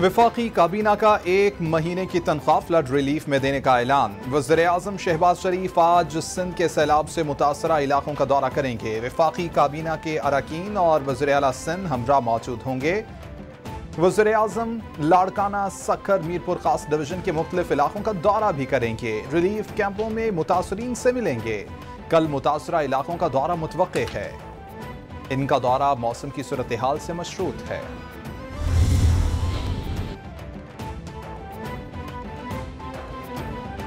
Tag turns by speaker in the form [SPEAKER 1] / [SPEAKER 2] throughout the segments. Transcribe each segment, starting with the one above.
[SPEAKER 1] वफाकी काबीना का 1 महीने की तनख्वाह फ्लड रिलीफ में देने का ऐलान। वज़ीर-ए-आज़म शहबाज शरीफ आज सिंध के सैलाब से मुतासरा इलाकों का दौरा करेंगे। वफाकी काबीना के अरकान और वज़ीर आला सिंध हमरा मौजूद होंगे। वज़ीर-ए-आज़म लाड़काना, सक्खर, मीरपुर खास डिवीजन के मुख्तलिफ इलाकों का दौरा भी करेंगे। रिलीफ कैंपों में मुतासरीन से मिलेंगे। कल मुतासरा इलाकों का दौरा मुतवक्के है। इनका दौरा मौसम की सूरत हाल से मशरूत है।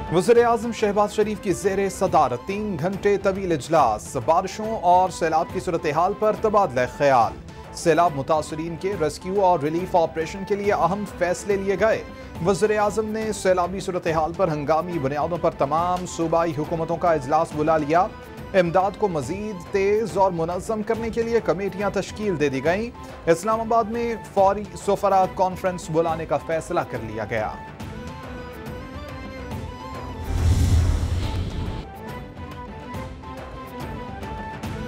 [SPEAKER 1] वज़ीर-ए-आज़म शहबाज शरीफ की ज़ेरे सदारत 3 घंटे तवील इजलास। बारिशों और सैलाब की सूरत हाल पर तबादला ख्याल। सैलाब मुतासरीन के रेस्क्यू और रिलीफ ऑपरेशन के लिए अहम फैसले लिए गए। वज़ीर-ए-आज़म ने सैलाबी सूरत हाल पर हंगामी बुनियादों पर तमाम सूबाई हुकूमतों का इजलास बुला लिया। इमदाद को मजीद तेज और मुनज़्ज़म करने के लिए कमेटियां तश्कील दे दी गईं। इस्लामाबाद में फौरी सोफरा कॉन्फ्रेंस बुलाने का फैसला कर लिया गया।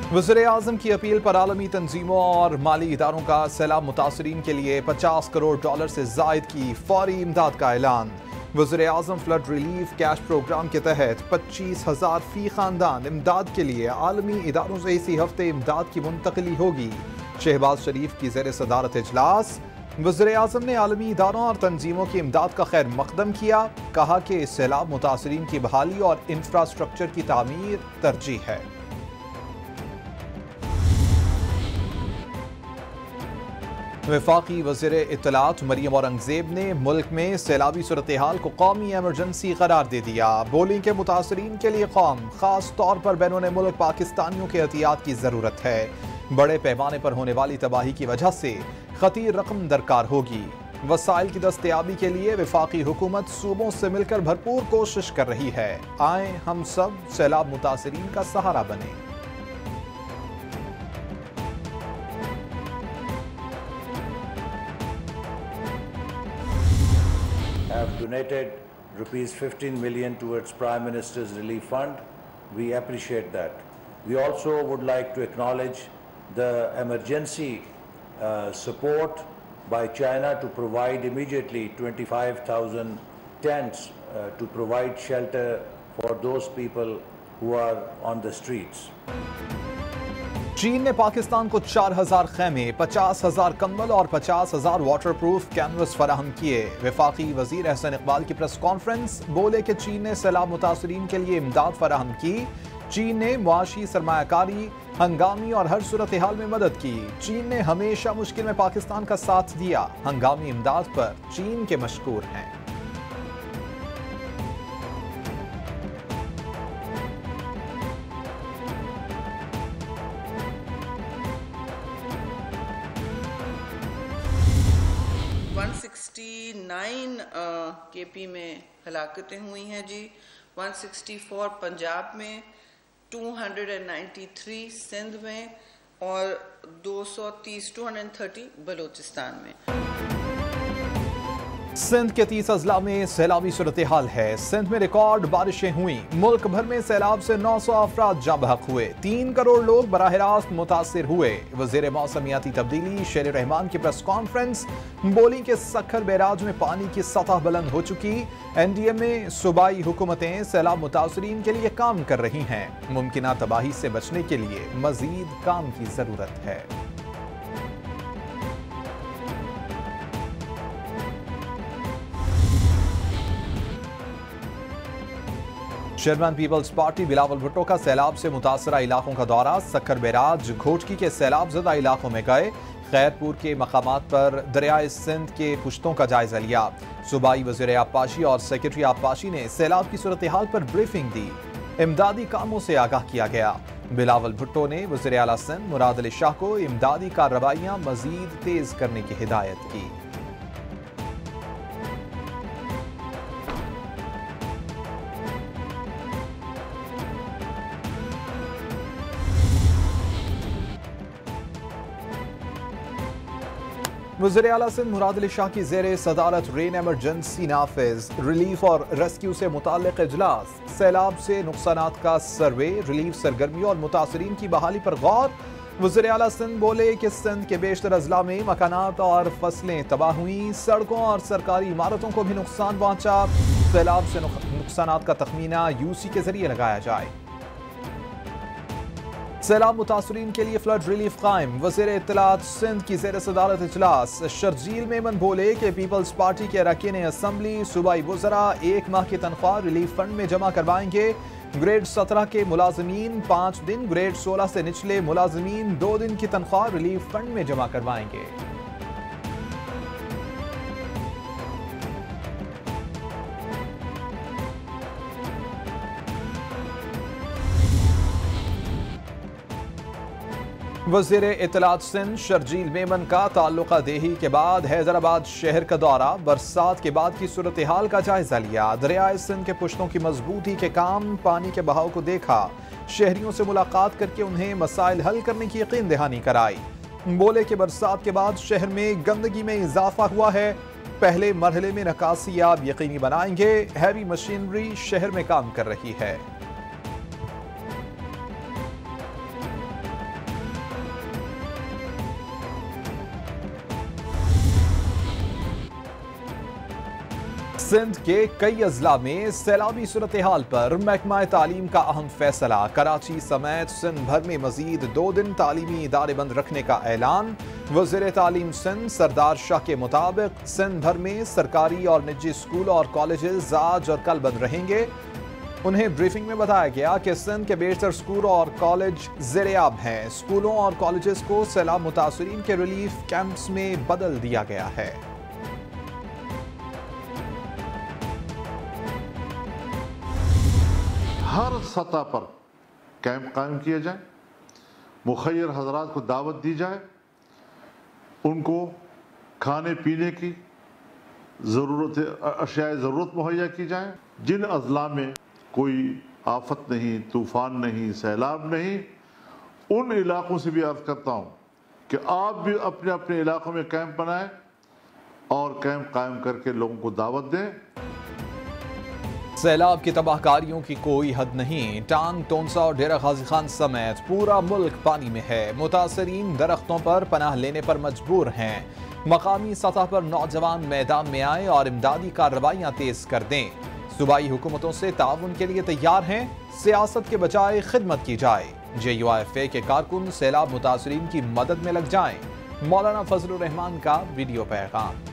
[SPEAKER 1] वज़ीर-ए-आज़म की अपील पर आलमी तंजीमों और माली इदारों का सैलाब मुतासरीन के लिए $50 करोड़ से ज़ायद की फौरी इमदाद का ऐलान। वज़ीर-ए-आज़म फ्लड रिलीफ कैश प्रोग्राम के तहत 25,000 फी खानदान इमदाद के लिए आलमी इदारों से इसी हफ्ते इमदाद की मुंतकली होगी। शहबाज शरीफ की ज़ेर सदारत इजलास। वज़ीर-ए-आज़म ने आलमी इदारों और तंजीमों की इमदाद का खैर मकदम किया। कहा कि सैलाब मुतासरीन की बहाली और इंफ्रास्ट्रक्चर की तामीर तरजीह है। वफाकी वज़ीर इत्तलात मरियम औरंगज़ेब ने मुल्क में सैलाबी सूरत हाल को कौमी एमरजेंसी करार दे दिया। बोली के मुतासरीन के लिए कौम, खास तौर पर बैरून मुल्क पाकिस्तानियों के एहतियात की ज़रूरत है। बड़े पैमाने पर होने वाली तबाही की वजह से खतीर रकम दरकार होगी। वसाइल की दस्तयाबी के लिए वफाकी हुकूमत सूबों से मिलकर भरपूर कोशिश कर रही है। आए हम सब सैलाब मुतासरीन का सहारा बने।
[SPEAKER 2] have donated rupees 15 million towards Prime Minister's Relief Fund. We appreciate that. We also would like to acknowledge the emergency support by China to provide immediately 25,000 tents to provide shelter for those people who are on the streets.
[SPEAKER 1] चीन ने पाकिस्तान को 4,000 खेमे, 50,000 कंबल और 50,000 waterproof canvas फराहम किए। वफाकी वजीर एहसन इकबाल की प्रेस कॉन्फ्रेंस। बोले कि चीन ने सैलाब मुतासरीन के लिए इमदाद फराहम की। चीन ने मुआशी, सरमायाकारी, हंगामी और हर सूरत हाल में मदद की। चीन ने हमेशा मुश्किल में पाकिस्तान का साथ दिया। हंगामी इमदाद पर चीन के मशकूर हैं।
[SPEAKER 3] KP में हलाकतें हुई हैं जी। 164 पंजाब में, 293 सिंध में और 230 बलूचिस्तान में।
[SPEAKER 1] सिंध के 30 अजला में सैलाबी सूरत हाल है। सिंध में रिकॉर्ड बारिशें हुई। मुल्क भर में सैलाब से 900 अफराद जाँ बहक हुए। 3 करोड़ लोग बराह रास्त मुतासिर हुए। वज़ीर मौसमियाती तब्दीली शेर रहमान की प्रेस कॉन्फ्रेंस। बोली के सक्खर बैराज में पानी की सतह बुलंद हो चुकी। NDA में सूबाई हुकूमतें सैलाब मुतासरीन के लिए काम कर रही हैं। मुमकिना तबाही से बचने के लिए मजीद काम की जरूरत है। चेयरमैन पीपल्स पार्टी बिलावल भुट्टो का सैलाब से मुतासरा इलाकों का दौरा। सक्खर बैराज, घोटकी के सैलाब ज़दा इलाकों में गए। खैरपुर के मकामात पर दरियाए सिंध के पुश्तों का जायजा लिया। सूबाई वज़ीर आबपाशी और सेक्रेटरी आबपाशी ने सैलाब की सूरत हाल पर ब्रीफिंग दी। इमदादी कामों से आगाह किया गया। बिलावल भुट्टो ने वज़ीर आला सिंध मुराद अली शाह को इमदादी कार्रवाइयाँ मजीद तेज करने की हिदायत की। वज़ीर आला सिंध मुराद अली शाह की ज़ेरे सदारत रेन एमरजेंसी नाफिज, रिलीफ और रेस्क्यू से मुताल्लिक़ इजलास। सैलाब से नुकसानात का सर्वे, रिलीफ सरगर्मियों और मुतासरीन की बहाली पर गौर। वज़ीर आला सिंध बोले कि सिंध के बेशतर अजला में मकानात और फसलें तबाह हुई, सड़कों और सरकारी इमारतों को भी नुकसान पहुंचा। सैलाब से नुकसानात का तखमीना यूसी के जरिए लगाया जाए। सैलाब मुतासरीन के लिए फ्लड रिलीफ कायम, वज़ीर इत्तलात सिंध की ज़ेर सदारत इजलास। शर्जील मेमन बोले कि पीपल्स पार्टी के अरकान असम्बली सूबाई वज़रा 1 माह की तनख्वाह रिलीफ फंड में जमा करवाएंगे। ग्रेड 17 के मुलाजमीन 5 दिन, ग्रेड 16 से निचले मुलाजमीन 2 दिन की तनख्वाह रिलीफ फंड में जमा करवाएंगे। वज़ीर इत्तलात सिंध शर्जील मेमन का ताल्लुका देही के बाद हैदराबाद शहर का दौरा, बरसात के बाद की सूरत हाल का जायजा लिया। दरियाए सिंध के पुश्तों की मजबूती के काम, पानी के बहाव को देखा। शहरियों से मुलाकात करके उन्हें मसाइल हल करने की यकीन दहानी कराई। बोले कि बरसात के बाद शहर में गंदगी में इजाफा हुआ है। पहले मरहले में नकासी आप यकीनी बनाएंगे। हैवी मशीनरी शहर में काम कर रही है। सिंध के कई अजला में सैलाबी सूरत हाल पर महकमा तालीम का अहम फैसला। कराची समेत सिंध भर में मजीद 2 दिन तालीमी इदारे बंद रखने का ऐलान। वज़ीर तालीम सिंध सरदार शाह के मुताबिक सिंध भर में सरकारी और निजी स्कूल और कॉलेजेस आज और कल बंद रहेंगे। उन्हें ब्रीफिंग में बताया गया कि सिंध के बेशतर स्कूल और कॉलेज ज़ेर-ए-आब हैं। स्कूलों और कॉलेजेस को सैलाब मुतासरीन के रिलीफ कैंप्स में बदल दिया गया है।
[SPEAKER 4] हर सतह पर कैंप कायम किए जाए, मुखय्यर हजरात को दावत दी जाए, उनको खाने पीने की अशियाए ज़रूरत मुहैया की जाए। जिन अजला में कोई आफत नहीं, तूफ़ान नहीं, सैलाब नहीं, उन इलाकों से भी अर्ज़ करता हूँ कि आप भी अपने अपने इलाकों में कैंप बनाएं और कैंप कायम करके लोगों को दावत दें।
[SPEAKER 1] सैलाब की तबाहकारियों की कोई हद नहीं। टांग, टोंसा और डेरा गाजी खान समेत पूरा मुल्क पानी में है। मुतासरीन दरख्तों पर पनाह लेने पर मजबूर हैं। मकामी सतह पर नौजवान मैदान में आए और इमदादी कार्रवाइयाँ तेज कर दें। सूबाई हुकूमतों से ताउन के लिए तैयार हैं। सियासत के बजाय खिदमत की जाए। JUIFA के कारकुन सैलाब मुतासरीन की मदद में लग जाएं। मौलाना फजलुर रहमान का वीडियो पैगाम।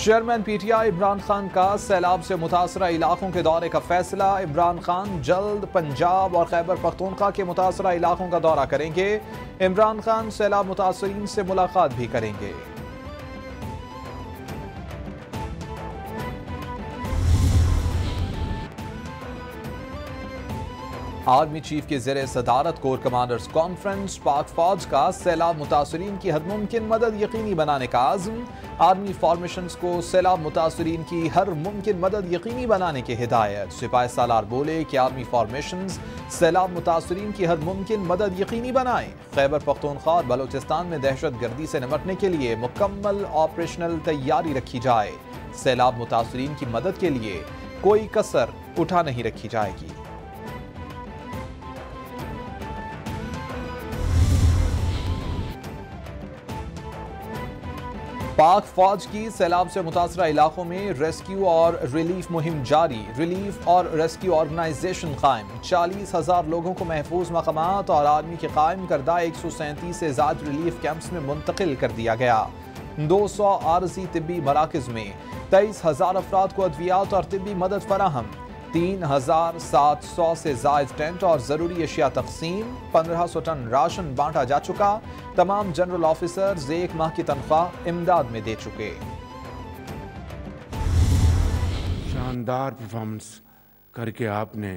[SPEAKER 1] चेयरमैन PTI इमरान खान का सैलाब से मुतासरा इलाकों के दौरे का फैसला। इमरान खान जल्द पंजाब और खैबर पख्तूनख्वा के मुतासरा इलाकों का दौरा करेंगे। इमरान खान सैलाब मुतासरीन से मुलाकात भी करेंगे। आर्मी चीफ के ज़ेरे सदारत कोर कमांडर्स कॉन्फ्रेंस। पाक फौज का सैलाब मुतासरीन की हर मुमकिन मदद यकीनी बनाने का आज़म। आर्मी फॉर्मेशंस को सैलाब मुतासरीन की हर मुमकिन मदद यकीनी बनाने की हिदायत। सिपाही सालार बोले कि आर्मी फॉर्मेशंस सैलाब मुतासरीन की हर मुमकिन मदद यकीनी बनाएं। खैबर पख्तूनख्वा और बलोचिस्तान में दहशत गर्दी से निपटने के लिए मुकम्मल ऑपरेशनल तैयारी रखी जाए। सैलाब मुतासरीन की मदद के लिए कोई कसर उठा नहीं रखी जाएगी। पाक फौज की सैलाब से मुतासरा इलाकों में रेस्क्यू और रिलीफ मुहिम जारी। रिलीफ और रेस्क्यू ऑर्गेनाइजेशन कायम। 40,000 लोगों को महफूज मकामात और आर्मी के कायम करदा 137 से ज़्यादा रिलीफ कैंप्स में मुंतकिल कर दिया गया। 200 आरजी तिब्बी मराकज में 23,000 अफराद को अद्वियात और तिब्बी मदद फराहम। 3,700 से जायद टेंट और ज़रूरी अशिया तकसीम। 1,500 टन राशन बांटा जा चुका। तमाम जनरल ऑफिसर्स 1 माह की तनख्वाह इमदाद में दे चुके।
[SPEAKER 5] शानदार परफॉर्मेंस करके आपने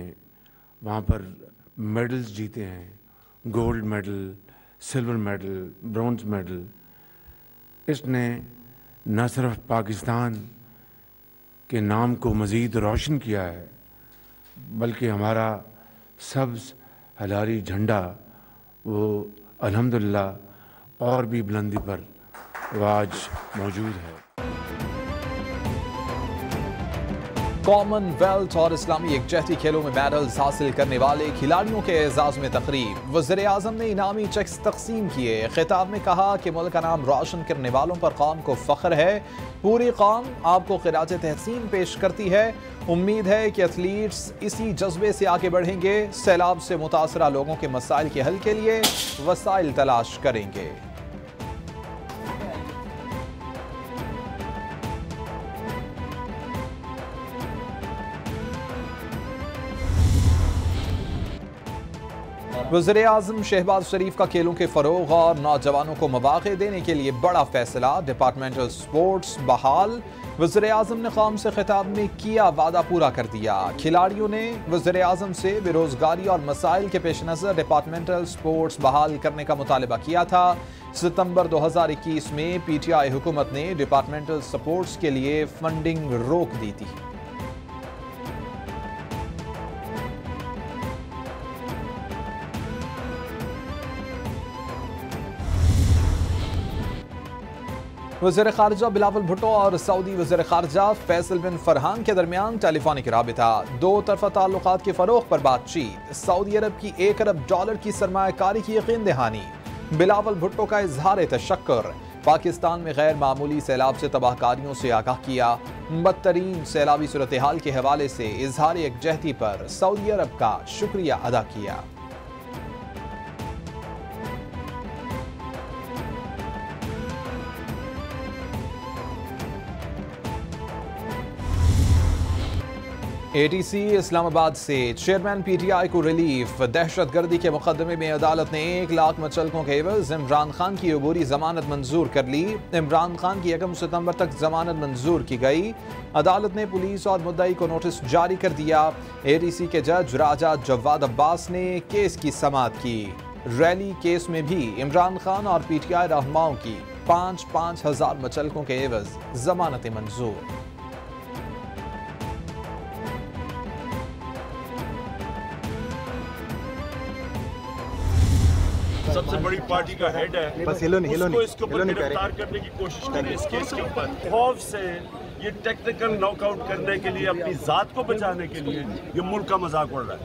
[SPEAKER 5] वहाँ पर मेडल्स जीते हैं, gold medal, silver medal, bronze medal. इसने न सिर्फ पाकिस्तान के नाम को मज़ीद रोशन किया है, बल्कि हमारा सब्ज़ हलाली झंडा वो अल्हम्दुलिल्लाह और भी बुलंदी पर वो आज मौजूद है।
[SPEAKER 1] कॉमनवेल्थ और इस्लामी यकजहती खेलों में मेडल्स हासिल करने वाले खिलाड़ियों के एजाज में तकरीब। वज़ीर आज़म ने इनामी चेक्स तकसीम किए। खिताब में कहा कि मुल्क का नाम रोशन करने वालों पर कौम को फ़ख्र है। पूरी कौम आपको खिराज तहसीन पेश करती है। उम्मीद है कि एथलीट्स इसी जज्बे से आगे बढ़ेंगे। सैलाब से मुतासरा लोगों के मसाइल के हल के लिए वसाइल तलाश करेंगे। वज़ीर आज़म शहबाज शरीफ का खेलों के फ़रोग़ और नौजवानों को मौक़े देने के लिए बड़ा फैसला। डिपार्टमेंटल स्पोर्ट्स बहाल। वज़ीर आज़म ने कौम से खिताब में किया वादा पूरा कर दिया। खिलाड़ियों ने वज़ीर आज़म से बेरोज़गारी और मसाइल के पेश नज़र डिपार्टमेंटल स्पोर्ट्स बहाल करने का मुतालबा किया था। सितंबर 2021 में PTI हुकूमत ने डिपार्टमेंटल स्पोर्ट्स के लिए फंडिंग रोक दी थी। वज़ीर ख़ारिजा बिलावल भुट्टो और सऊदी वज़ीर ख़ारिजा फैसल बिन फरहान के दरमियान टेलीफोनिक राबिता। दो तरफ़ा ताल्लुकात के फ़रोग़ पर बातचीत। सऊदी अरब की $1 अरब की सरमायाकारी की यकीन दहानी। बिलावल भुट्टो का इजहार तशक्कुर। पाकिस्तान में गैर मामूली सैलाब से तबाहकारियों से आगाह किया। बदतरीन सैलाबी सूरत हाल के हवाले से इजहार यकजहती पर सऊदी अरब का शुक्रिया अदा किया। ATC इस्लामाबाद से चेयरमैन PTI को रिलीफ। दहशतगर्दी के मुकदमे में अदालत ने 1 लाख मुचलकों के एवज इमरान खान की अबूरी जमानत मंजूर कर ली। इमरान खान की 1 सितंबर तक जमानत मंजूर की गई। अदालत ने पुलिस और मुद्दई को नोटिस जारी कर दिया। ATC के जज राजा जवाद अब्बास ने केस की समाअत की। रैली केस में भी इमरान खान और PTI रहनुमाओं की 5-5 हज़ार मुचलकों के एवज जमानतें मंजूर।
[SPEAKER 6] सबसे बड़ी पार्टी का हेड है, उसको इसके ऊपर गिरफ्तार करने की कोशिश करें इस केस के ऊपर। खौफ से ये टेक्निकल नॉकआउट करने के लिए, अपनी जात को बचाने के लिए ये मुल्क का मजाक उड़ रहा है।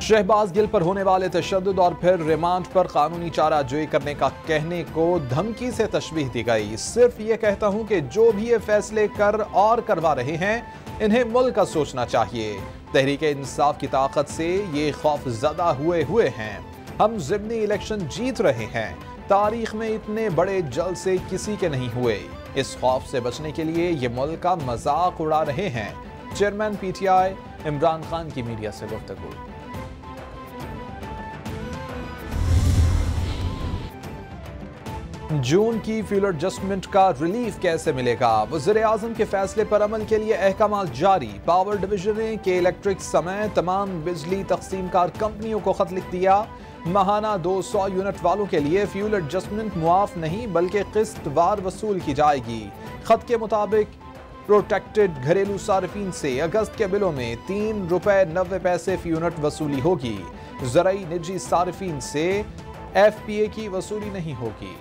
[SPEAKER 1] शहबाज गिल पर होने वाले तशद्दुद और फिर रिमांड पर कानूनी चाराजोई करने का कहने को धमकी से तशबीह दी गई। सिर्फ ये कहता हूं कि जो भी ये फैसले कर और करवा रहे हैं, इन्हें मुल्क का सोचना चाहिए। तहरीक इंसाफ की ताकत से ये खौफ ज़दा हुए हैं। हम ज़िमनी इलेक्शन जीत रहे हैं। तारीख में इतने बड़े जलसे किसी के नहीं हुए। इस खौफ से बचने के लिए ये मुल्क का मजाक उड़ा रहे हैं। चेयरमैन PTI इमरान खान की मीडिया से गुफ्तगू। जून की फ्यूल एडजस्टमेंट का रिलीफ कैसे मिलेगा? वज़ीर आज़म के फैसले पर अमल के लिए अहकाम जारी। पावर डिवीजन ने के इलेक्ट्रिक समेत तमाम बिजली तकसीमकार कंपनियों को खत लिख दिया। माहाना 200 यूनिट वालों के लिए फ्यूल एडजस्टमेंट मुआफ नहीं बल्कि किस्तवार वसूल की जाएगी। खत के मुताबिक प्रोटेक्टेड घरेलू सार्फिन से अगस्त के बिलों में ₹3.90 फी यूनिट वसूली होगी। ज़राई निजी सार्फिन से FPA की वसूली नहीं होगी।